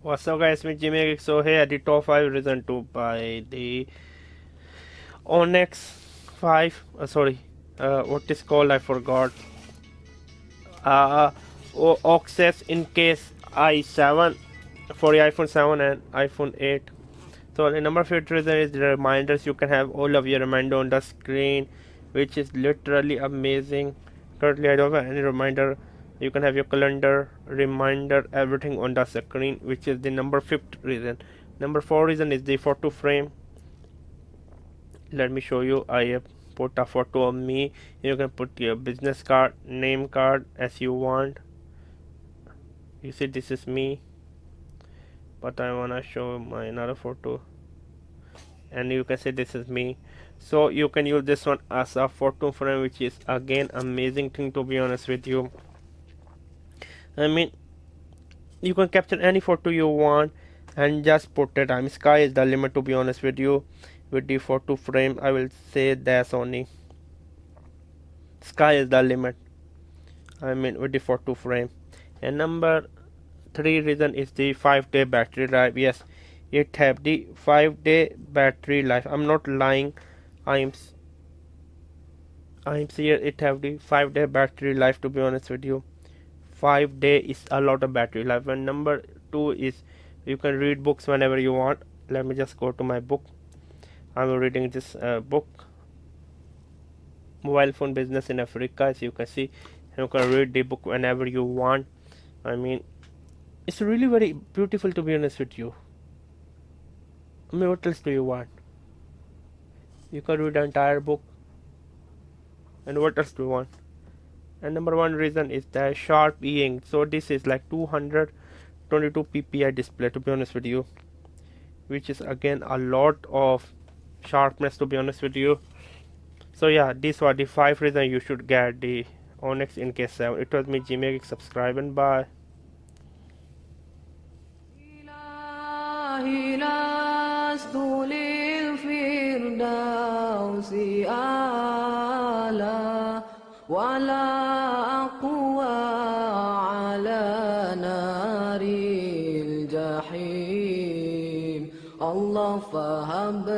What's up guys, me Jimmy. So here the top 5 reason to buy the Onyx 5, what is called, I forgot, uh, Oaxis InkCase i7 for the iPhone 7 and iPhone 8. So the number 5 reason is the reminders. You can have all of your reminder on the screen, which is literally amazing. Currently I don't have any reminder. You can have your calendar, reminder, everything on the screen, which is the number 5th reason. Number 4 reason is the photo frame. Let me show you. I have put a photo of me. You can put your business card, name card as you want. You see, this is me, but I wanna show my another photo, and you can say this is me. So you can use this one as a photo frame, which is again amazing thing, to be honest with you. I mean, you can capture any photo you want and just put it. I mean, sky is the limit, to be honest with you. With the photo frame, I will say that's only sky is the limit. I mean, with the photo frame. And number 3 reason is the 5-day battery life. Yes, it have the 5-day battery life. I'm not lying. I'm serious. It have the 5-day battery life, to be honest with you. 5 day is a lot of battery life. And number 2 is you can read books whenever you want. Let me just go to my book. I'm reading this book, Mobile Phone Business in Africa. As you can see, you can read the book whenever you want. I mean, it's really very beautiful, to be honest with you. I mean, what else do you want? You can read the entire book. And what else do you want? And number 1 reason is the sharp ink. So this is like 222 ppi display, to be honest with you, which is again a lot of sharpness, to be honest with you. So yeah, these were the 5 reasons you should get the Onyx InkCase 7. It was me, Jimmy. Subscribe and bye. ولا أقوى على نار الجحيم الله فهب